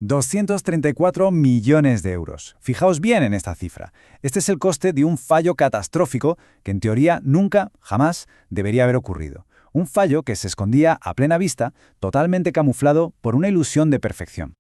234 millones de euros. Fijaos bien en esta cifra. Este es el coste de un fallo catastrófico que en teoría nunca, jamás, debería haber ocurrido. Un fallo que se escondía a plena vista, totalmente camuflado por una ilusión de perfección.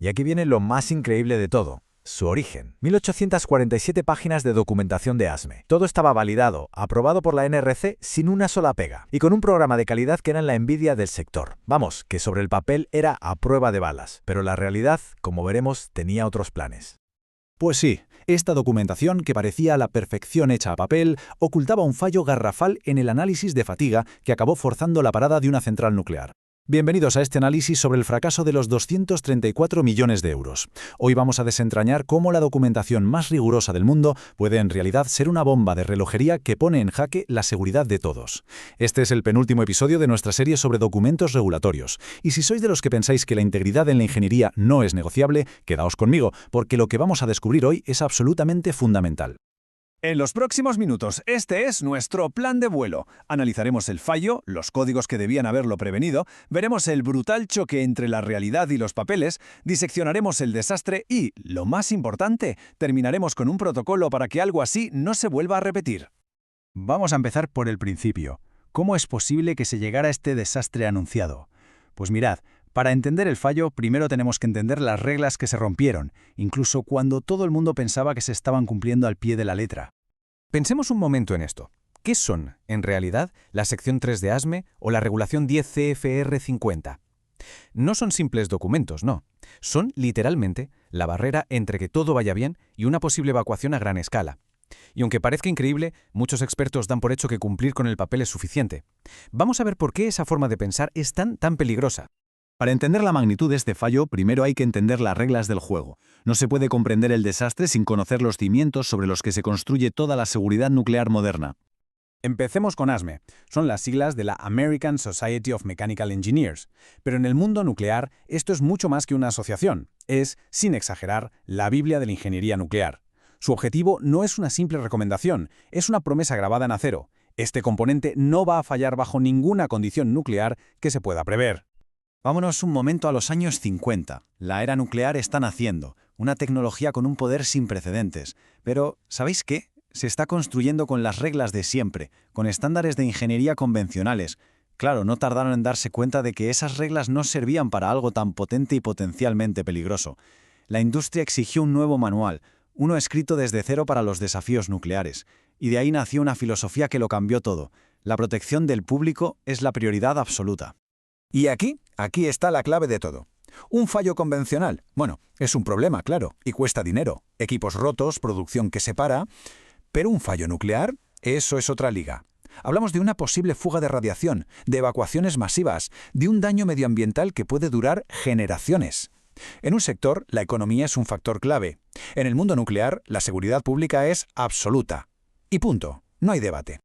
Y aquí viene lo más increíble de todo. Su origen. 1847 páginas de documentación de ASME. Todo estaba validado, aprobado por la NRC sin una sola pega, y con un programa de calidad que era la envidia del sector. Vamos, que sobre el papel era a prueba de balas, pero la realidad, como veremos, tenía otros planes. Pues sí, esta documentación, que parecía a la perfección hecha a papel, ocultaba un fallo garrafal en el análisis de fatiga que acabó forzando la parada de una central nuclear. Bienvenidos a este análisis sobre el fracaso de los 234 millones de euros. Hoy vamos a desentrañar cómo la documentación más rigurosa del mundo puede en realidad ser una bomba de relojería que pone en jaque la seguridad de todos. Este es el penúltimo episodio de nuestra serie sobre documentos regulatorios. Y si sois de los que pensáis que la integridad en la ingeniería no es negociable, quedaos conmigo, porque lo que vamos a descubrir hoy es absolutamente fundamental. En los próximos minutos, este es nuestro plan de vuelo. Analizaremos el fallo, los códigos que debían haberlo prevenido, veremos el brutal choque entre la realidad y los papeles, diseccionaremos el desastre y, lo más importante, terminaremos con un protocolo para que algo así no se vuelva a repetir. Vamos a empezar por el principio. ¿Cómo es posible que se llegara a este desastre anunciado? Pues mirad, para entender el fallo, primero tenemos que entender las reglas que se rompieron, incluso cuando todo el mundo pensaba que se estaban cumpliendo al pie de la letra. Pensemos un momento en esto. ¿Qué son, en realidad, la sección 3 de ASME o la regulación 10 CFR 50? No son simples documentos, no. Son, literalmente, la barrera entre que todo vaya bien y una posible evacuación a gran escala. Y aunque parezca increíble, muchos expertos dan por hecho que cumplir con el papel es suficiente. Vamos a ver por qué esa forma de pensar es tan peligrosa. Para entender la magnitud de este fallo, primero hay que entender las reglas del juego. No se puede comprender el desastre sin conocer los cimientos sobre los que se construye toda la seguridad nuclear moderna. Empecemos con ASME. Son las siglas de la American Society of Mechanical Engineers. Pero en el mundo nuclear, esto es mucho más que una asociación. Es, sin exagerar, la Biblia de la ingeniería nuclear. Su objetivo no es una simple recomendación, es una promesa grabada en acero. Este componente no va a fallar bajo ninguna condición nuclear que se pueda prever. Vámonos un momento a los años 50. La era nuclear está naciendo, una tecnología con un poder sin precedentes. Pero, ¿sabéis qué? Se está construyendo con las reglas de siempre, con estándares de ingeniería convencionales. Claro, no tardaron en darse cuenta de que esas reglas no servían para algo tan potente y potencialmente peligroso. La industria exigió un nuevo manual, uno escrito desde cero para los desafíos nucleares. Y de ahí nació una filosofía que lo cambió todo. La protección del público es la prioridad absoluta. Y aquí está la clave de todo. Un fallo convencional, bueno, es un problema, claro, y cuesta dinero. Equipos rotos, producción que se para. Pero un fallo nuclear, eso es otra liga. Hablamos de una posible fuga de radiación, de evacuaciones masivas, de un daño medioambiental que puede durar generaciones. En un sector, la economía es un factor clave. En el mundo nuclear, la seguridad pública es absoluta. Y punto, no hay debate.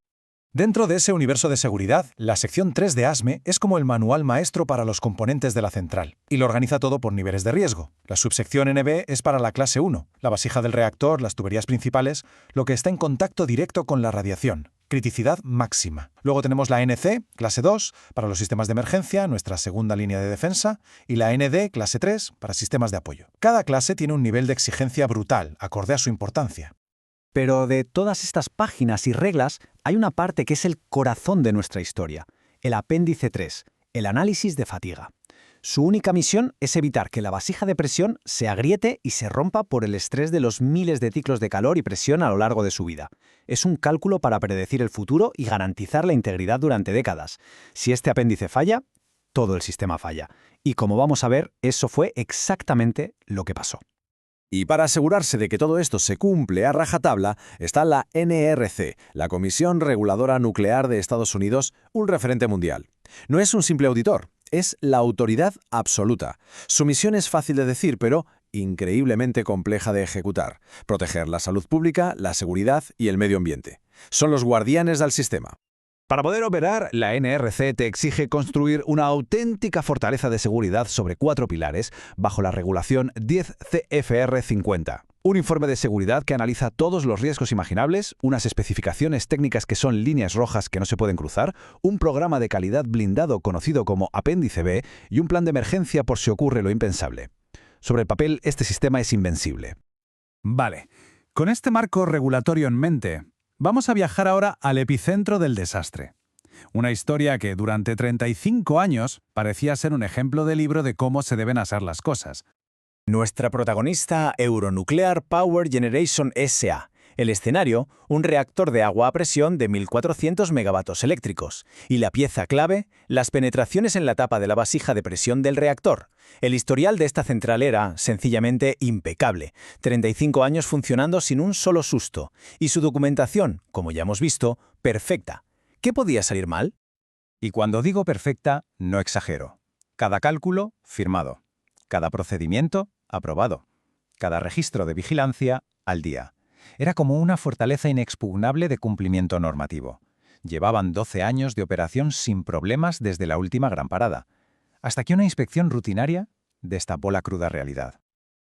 Dentro de ese universo de seguridad, la sección 3 de ASME es como el manual maestro para los componentes de la central, y lo organiza todo por niveles de riesgo. La subsección NB es para la clase 1, la vasija del reactor, las tuberías principales, lo que está en contacto directo con la radiación, criticidad máxima. Luego tenemos la NC, clase 2, para los sistemas de emergencia, nuestra segunda línea de defensa, y la ND, clase 3, para sistemas de apoyo. Cada clase tiene un nivel de exigencia brutal, acorde a su importancia. Pero de todas estas páginas y reglas, hay una parte que es el corazón de nuestra historia, el apéndice 3, el análisis de fatiga. Su única misión es evitar que la vasija de presión se agriete y se rompa por el estrés de los miles de ciclos de calor y presión a lo largo de su vida. Es un cálculo para predecir el futuro y garantizar la integridad durante décadas. Si este apéndice falla, todo el sistema falla. Y como vamos a ver, eso fue exactamente lo que pasó. Y para asegurarse de que todo esto se cumple a rajatabla, está la NRC, la Comisión Reguladora Nuclear de Estados Unidos, un referente mundial. No es un simple auditor, es la autoridad absoluta. Su misión es fácil de decir, pero increíblemente compleja de ejecutar: proteger la salud pública, la seguridad y el medio ambiente. Son los guardianes del sistema. Para poder operar, la NRC te exige construir una auténtica fortaleza de seguridad sobre 4 pilares bajo la regulación 10 CFR 50. Un informe de seguridad que analiza todos los riesgos imaginables, unas especificaciones técnicas que son líneas rojas que no se pueden cruzar, un programa de calidad blindado conocido como Apéndice B y un plan de emergencia por si ocurre lo impensable. Sobre el papel, este sistema es invencible. Vale, con este marco regulatorio en mente, vamos a viajar ahora al epicentro del desastre. Una historia que durante 35 años parecía ser un ejemplo de libro de cómo se deben hacer las cosas. Nuestra protagonista, Euronuclear Power Generation S.A. El escenario, un reactor de agua a presión de 1.400 megavatios eléctricos. Y la pieza clave, las penetraciones en la tapa de la vasija de presión del reactor. El historial de esta central era, sencillamente, impecable. 35 años funcionando sin un solo susto. Y su documentación, como ya hemos visto, perfecta. ¿Qué podía salir mal? Y cuando digo perfecta, no exagero. Cada cálculo, firmado. Cada procedimiento, aprobado. Cada registro de vigilancia, al día. Era como una fortaleza inexpugnable de cumplimiento normativo. Llevaban 12 años de operación sin problemas desde la última gran parada, hasta que una inspección rutinaria destapó la cruda realidad.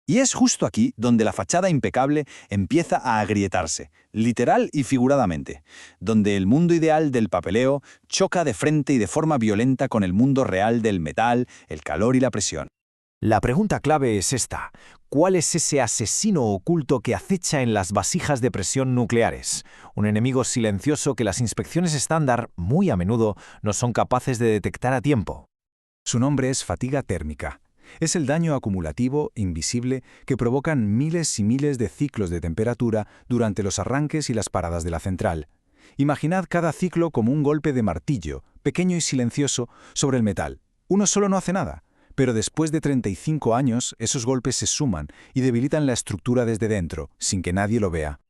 Y es justo aquí donde la fachada impecable empieza a agrietarse, literal y figuradamente, donde el mundo ideal del papeleo choca de frente y de forma violenta con el mundo real del metal, el calor y la presión. La pregunta clave es esta. ¿Cuál es ese asesino oculto que acecha en las vasijas de presión nucleares? Un enemigo silencioso que las inspecciones estándar, muy a menudo, no son capaces de detectar a tiempo. Su nombre es fatiga térmica. Es el daño acumulativo, invisible, que provocan miles y miles de ciclos de temperatura durante los arranques y las paradas de la central. Imaginad cada ciclo como un golpe de martillo, pequeño y silencioso, sobre el metal. Uno solo no hace nada. Pero después de 35 años, esos golpes se suman y debilitan la estructura desde dentro, sin que nadie lo vea.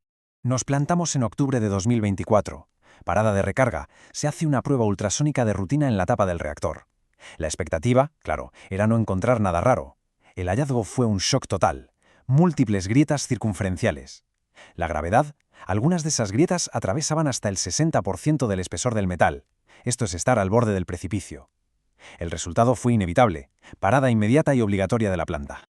Nos plantamos en octubre de 2024. Parada de recarga. Se hace una prueba ultrasónica de rutina en la tapa del reactor. La expectativa, claro, era no encontrar nada raro. El hallazgo fue un shock total. Múltiples grietas circunferenciales. La gravedad, algunas de esas grietas atravesaban hasta el 60% del espesor del metal. Esto es estar al borde del precipicio. El resultado fue inevitable, parada inmediata y obligatoria de la planta.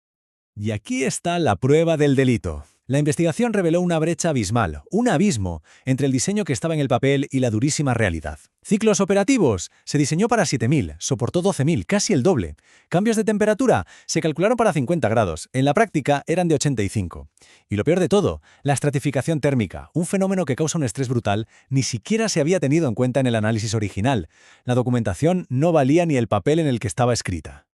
Y aquí está la prueba del delito. La investigación reveló una brecha abismal, un abismo, entre el diseño que estaba en el papel y la durísima realidad. Ciclos operativos. Se diseñó para 7.000, soportó 12.000, casi el doble. Cambios de temperatura. Se calcularon para 50 grados. En la práctica eran de 85. Y lo peor de todo, la estratificación térmica, un fenómeno que causa un estrés brutal, ni siquiera se había tenido en cuenta en el análisis original. La documentación no valía ni el papel en el que estaba escrita.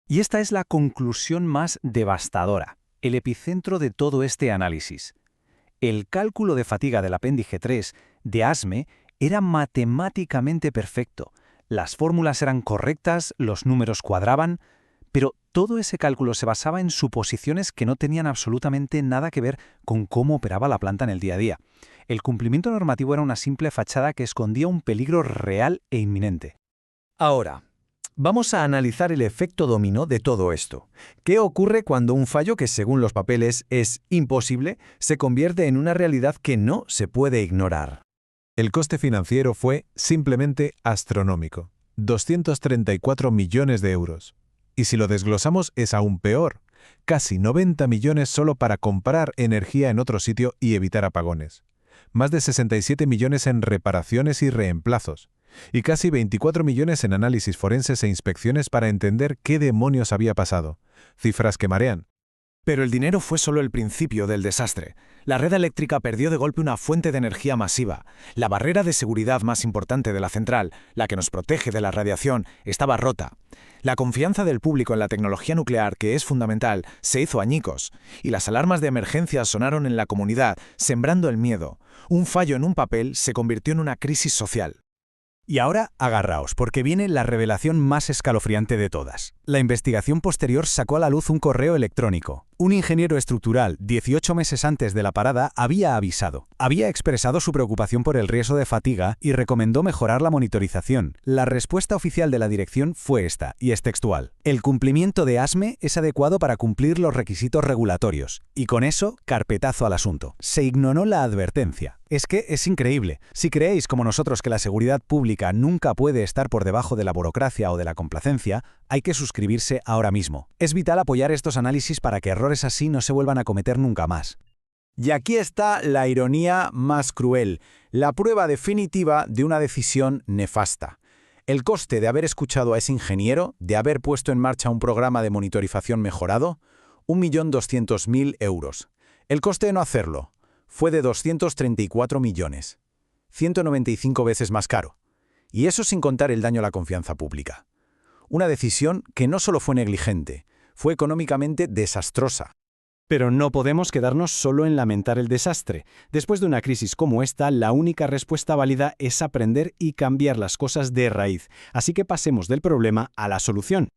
Y esta es la conclusión más devastadora. El epicentro de todo este análisis. El cálculo de fatiga del apéndice 3 de ASME era matemáticamente perfecto. Las fórmulas eran correctas, los números cuadraban, pero todo ese cálculo se basaba en suposiciones que no tenían absolutamente nada que ver con cómo operaba la planta en el día a día. El cumplimiento normativo era una simple fachada que escondía un peligro real e inminente. Ahora, vamos a analizar el efecto dominó de todo esto. ¿Qué ocurre cuando un fallo que según los papeles es imposible se convierte en una realidad que no se puede ignorar? El coste financiero fue simplemente astronómico, 234 millones de euros. Y si lo desglosamos es aún peor, casi 90 millones solo para comprar energía en otro sitio y evitar apagones. Más de 67 millones en reparaciones y reemplazos. Y casi 24 millones en análisis forenses e inspecciones para entender qué demonios había pasado. Cifras que marean. Pero el dinero fue solo el principio del desastre. La red eléctrica perdió de golpe una fuente de energía masiva. La barrera de seguridad más importante de la central, la que nos protege de la radiación, estaba rota. La confianza del público en la tecnología nuclear, que es fundamental, se hizo añicos. Y las alarmas de emergencia sonaron en la comunidad, sembrando el miedo. Un fallo en un papel se convirtió en una crisis social. Y ahora agarraos, porque viene la revelación más escalofriante de todas. La investigación posterior sacó a la luz un correo electrónico. Un ingeniero estructural, 18 meses antes de la parada, había avisado. Había expresado su preocupación por el riesgo de fatiga y recomendó mejorar la monitorización. La respuesta oficial de la dirección fue esta, y es textual. El cumplimiento de ASME es adecuado para cumplir los requisitos regulatorios. Y con eso, carpetazo al asunto. Se ignoró la advertencia. Es que es increíble. Si creéis como nosotros que la seguridad pública nunca puede estar por debajo de la burocracia o de la complacencia, hay que suscribirse ahora mismo. Es vital apoyar estos análisis para que errores así no se vuelvan a cometer nunca más. Y aquí está la ironía más cruel, la prueba definitiva de una decisión nefasta. El coste de haber escuchado a ese ingeniero, de haber puesto en marcha un programa de monitorización mejorado, 1.200.000 euros. El coste de no hacerlo fue de 234 millones. 195 veces más caro. Y eso sin contar el daño a la confianza pública. Una decisión que no solo fue negligente, fue económicamente desastrosa. Pero no podemos quedarnos solo en lamentar el desastre. Después de una crisis como esta, la única respuesta válida es aprender y cambiar las cosas de raíz. Así que pasemos del problema a la solución.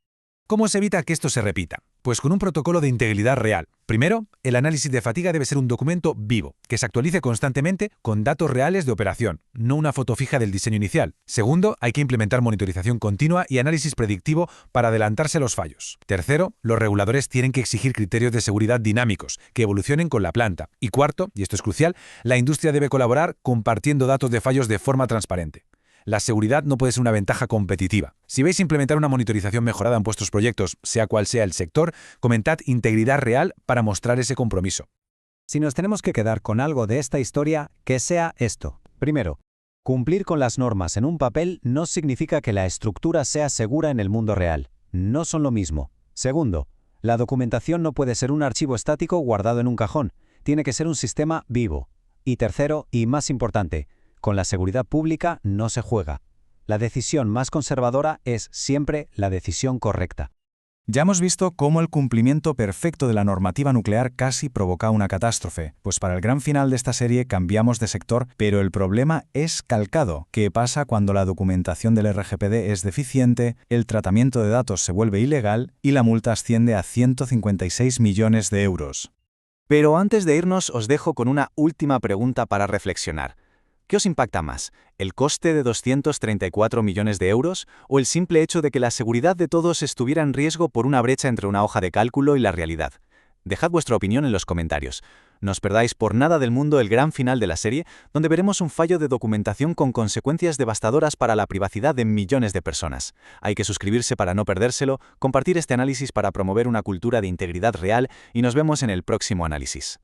¿Cómo se evita que esto se repita? Pues con un protocolo de integridad real. Primero, el análisis de fatiga debe ser un documento vivo, que se actualice constantemente con datos reales de operación, no una foto fija del diseño inicial. Segundo, hay que implementar monitorización continua y análisis predictivo para adelantarse a los fallos. Tercero, los reguladores tienen que exigir criterios de seguridad dinámicos, que evolucionen con la planta. Y cuarto, y esto es crucial, la industria debe colaborar compartiendo datos de fallos de forma transparente. La seguridad no puede ser una ventaja competitiva. Si vais a implementar una monitorización mejorada en vuestros proyectos, sea cual sea el sector, comentad integridad real para mostrar ese compromiso. Si nos tenemos que quedar con algo de esta historia, que sea esto. Primero, cumplir con las normas en un papel no significa que la estructura sea segura en el mundo real. No son lo mismo. Segundo, la documentación no puede ser un archivo estático guardado en un cajón. Tiene que ser un sistema vivo. Y tercero, y más importante, con la seguridad pública no se juega. La decisión más conservadora es siempre la decisión correcta. Ya hemos visto cómo el cumplimiento perfecto de la normativa nuclear casi provoca una catástrofe, pues para el gran final de esta serie cambiamos de sector, pero el problema es calcado. ¿Qué pasa cuando la documentación del RGPD es deficiente, el tratamiento de datos se vuelve ilegal y la multa asciende a 156 millones de euros? Pero antes de irnos os dejo con una última pregunta para reflexionar. ¿Qué os impacta más? ¿El coste de 234 millones de euros o el simple hecho de que la seguridad de todos estuviera en riesgo por una brecha entre una hoja de cálculo y la realidad? Dejad vuestra opinión en los comentarios. No os perdáis por nada del mundo el gran final de la serie, donde veremos un fallo de documentación con consecuencias devastadoras para la privacidad de millones de personas. Hay que suscribirse para no perdérselo, compartir este análisis para promover una cultura de integridad real y nos vemos en el próximo análisis.